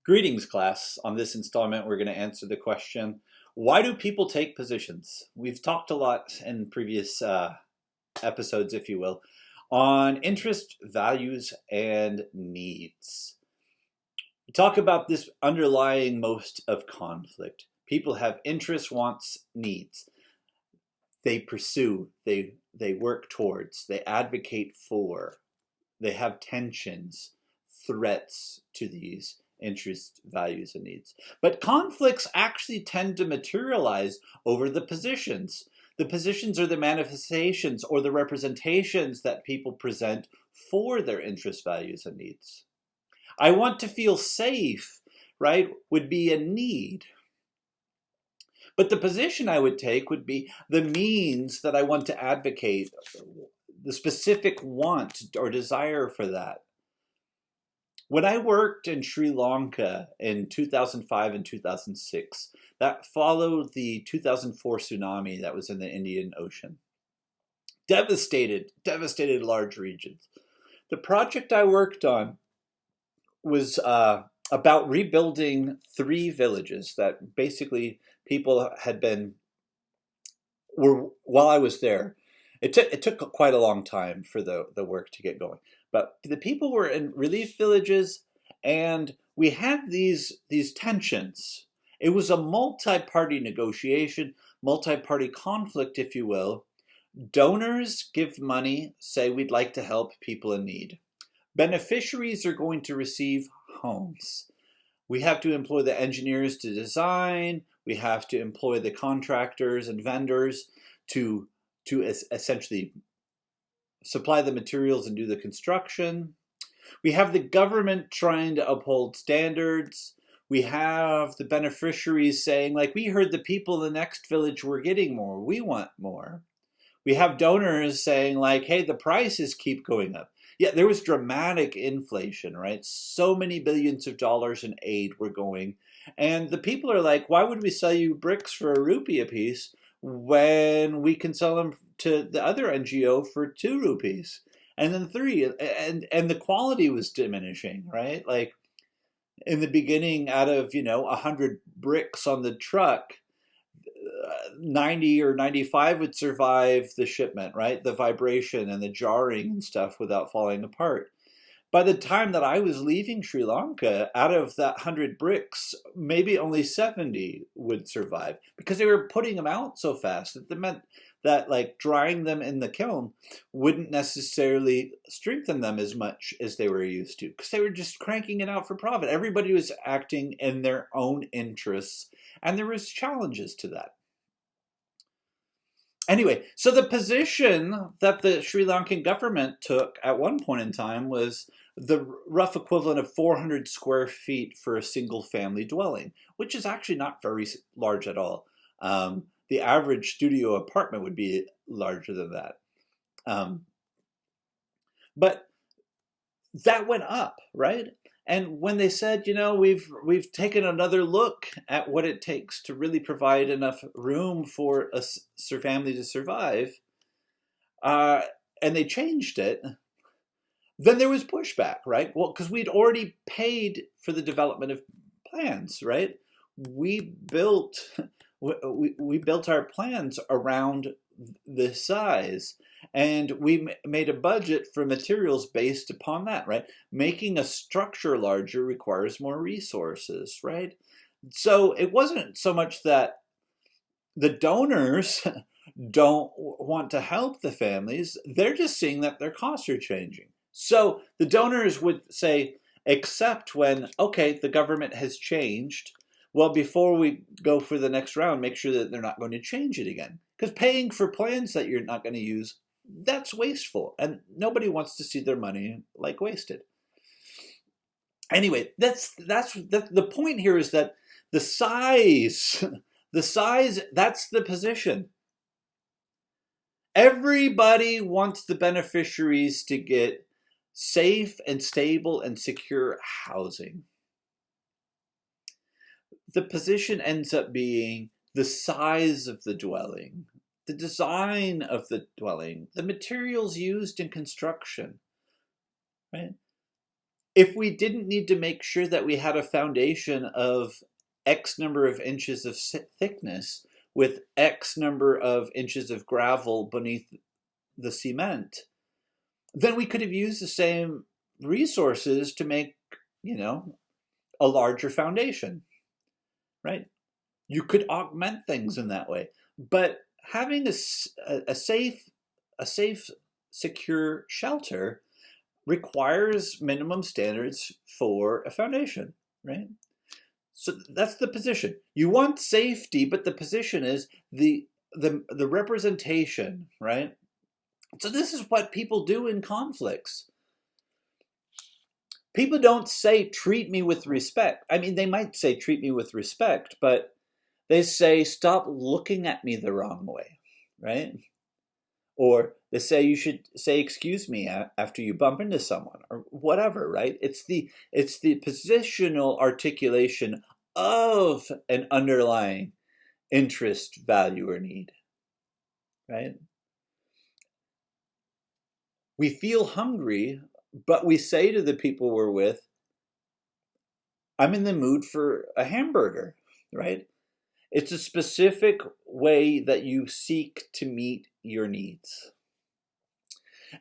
Greetings, class. On this installment, we're going to answer the question, why do people take positions? We've talked a lot in previous episodes, if you will, on interest, values, and needs. We talk about this underlying most of conflict. People have interests, wants, needs. They pursue, they work towards, they advocate for, they have tensions, threats to these interests, values, and needs. But conflicts actually tend to materialize over the positions. The positions are the manifestations or the representations that people present for their interests, values, and needs. I want to feel safe, right, would be a need. But the position I would take would be the means that I want to advocate, the specific want or desire for that. When I worked in Sri Lanka in 2005 and 2006, that followed the 2004 tsunami that was in the Indian Ocean. Devastated large regions. The project I worked on was about rebuilding 3 villages that basically people had been, while I was there, it took quite a long time for the work to get going. But the people were in relief villages, and we had these tensions. It was a multi-party negotiation, multi-party conflict, if you will. Donors give money, say we'd like to help people in need. Beneficiaries are going to receive homes. We have to employ the engineers to design. We have to employ the contractors and vendors to essentially supply the materials and do the construction. We have the government trying to uphold standards. We have the beneficiaries saying, like, we heard the people in the next village were getting more. We want more. We have donors saying, like, hey, the prices keep going up. Yeah, there was dramatic inflation, right? So many billions of dollars in aid were going. And the people are like, why would we sell you bricks for ₹1 a piece when we can sell them to the other NGO for ₹2? And then 3, and the quality was diminishing, right? Like in the beginning, out of 100 bricks on the truck, 90 or 95 would survive the shipment, right? The vibration and the jarring and stuff without falling apart. By the time that I was leaving Sri Lanka, out of that 100 bricks, maybe only 70 would survive because they were putting them out so fast that meant that like drying them in the kiln wouldn't necessarily strengthen them as much as they were used to because they were just cranking it out for profit. Everybody was acting in their own interests, and there was challenges to that. Anyway, so the position that the Sri Lankan government took at one point in time was the rough equivalent of 400 square feet for a single family dwelling, which is actually not very large at all. The average studio apartment would be larger than that. But that went up, right? And when they said, we've taken another look at what it takes to really provide enough room for a family to survive, and they changed it, then there was pushback, right? Well, because we'd already paid for the development of plans, right? We built our plans around this size. And we made a budget for materials based upon that, right? Making a structure larger requires more resources, right? So it wasn't so much that the donors don't want to help the families. They're just seeing that their costs are changing. So the donors would say, except when, okay, the government has changed. Well, before we go for the next round, make sure that they're not going to change it again. Because paying for plans that you're not going to use, that's wasteful, and nobody wants to see their money like wasted. Anyway, that's the point here is that the size, that's the position. Everybody wants the beneficiaries to get safe and stable and secure housing. The position ends up being the size of the dwelling, the design of the dwelling, the materials used in construction, right? If we didn't need to make sure that we had a foundation of X number of inches of thickness with X number of inches of gravel beneath the cement, then we could have used the same resources to make, a larger foundation, right? You could augment things in that way. But having a safe, secure shelter requires minimum standards for a foundation, right? So that's the position. You want safety, but the position is the representation, right? So this is what people do in conflicts. People don't say, treat me with respect. I mean, they might say, treat me with respect, but they say, stop looking at me the wrong way, right? Or they say you should say, excuse me, after you bump into someone, or whatever, right? It's the positional articulation of an underlying interest, value, or need, right? We feel hungry, but we say to the people we're with, I'm in the mood for a hamburger, right? It's a specific way that you seek to meet your needs.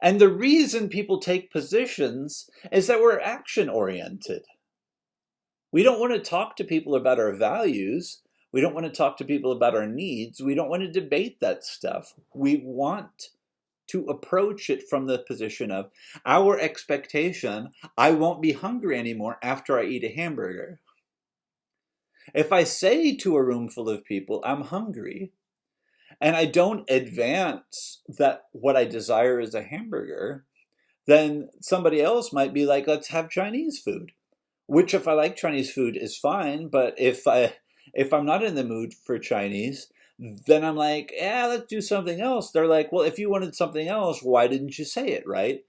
And the reason people take positions is that we're action-oriented. We don't want to talk to people about our values. We don't want to talk to people about our needs. We don't want to debate that stuff. We want to approach it from the position of our expectation, I won't be hungry anymore after I eat a hamburger. If I say to a room full of people, I'm hungry, and I don't advance that what I desire is a hamburger, then somebody else might be like, let's have Chinese food. Which, if I like Chinese food, is fine, but if I'm not in the mood for Chinese, then I'm like, yeah, let's do something else. They're like, well, if you wanted something else, why didn't you say it, right?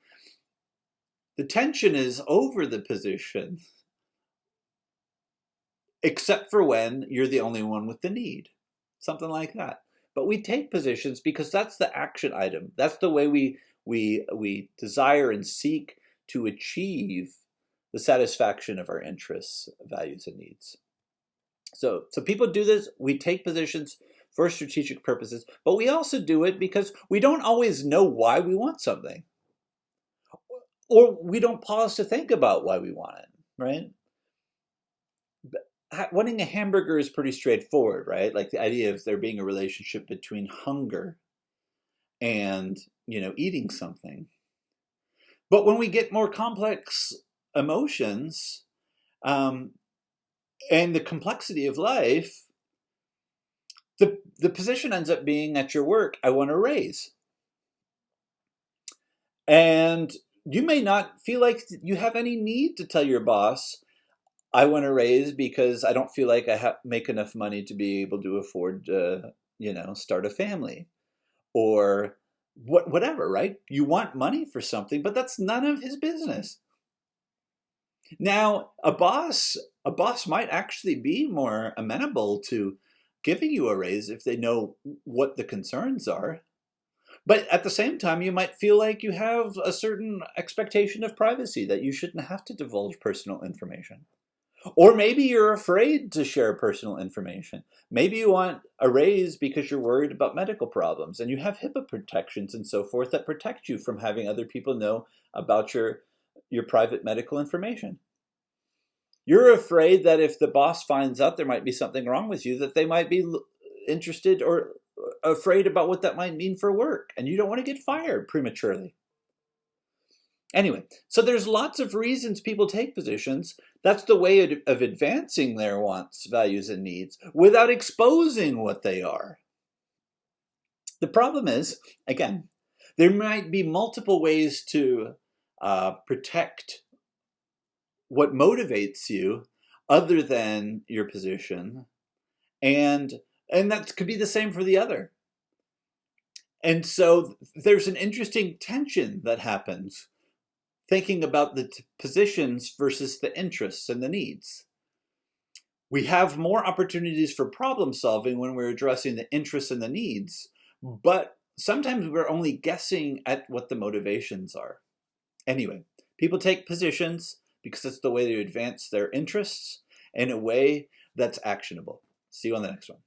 The tension is over the position, except for when you're the only one with the need, something like that. But we take positions because that's the action item. That's the way we desire and seek to achieve the satisfaction of our interests, values, and needs. So people do this. We take positions for strategic purposes, but we also do it because we don't always know why we want something, or we don't pause to think about why we want it, right? Wanting a hamburger is pretty straightforward, right? Like the idea of there being a relationship between hunger and, eating something. But when we get more complex emotions, and the complexity of life, the position ends up being at your work, I want a raise. And you may not feel like you have any need to tell your boss, I want a raise because I don't feel like I make enough money to be able to afford to, start a family, or whatever, right? You want money for something, but that's none of his business. Now, a boss might actually be more amenable to giving you a raise if they know what the concerns are. But at the same time, you might feel like you have a certain expectation of privacy, that you shouldn't have to divulge personal information. Or maybe you're afraid to share personal information. Maybe you want a raise because you're worried about medical problems, and you have HIPAA protections and so forth that protect you from having other people know about your private medical information. You're afraid that if the boss finds out there might be something wrong with you, that they might be interested or afraid about what that might mean for work, and you don't want to get fired prematurely. Anyway, so there's lots of reasons people take positions. That's the way of advancing their wants, values, and needs without exposing what they are. The problem is, again, there might be multiple ways to protect what motivates you other than your position, and that could be the same for the other. And so there's an interesting tension that happens thinking about the positions versus the interests and the needs. We have more opportunities for problem solving when we're addressing the interests and the needs, but sometimes we're only guessing at what the motivations are. Anyway, people take positions. because it's the way to advance their interests in a way that's actionable. See you on the next one.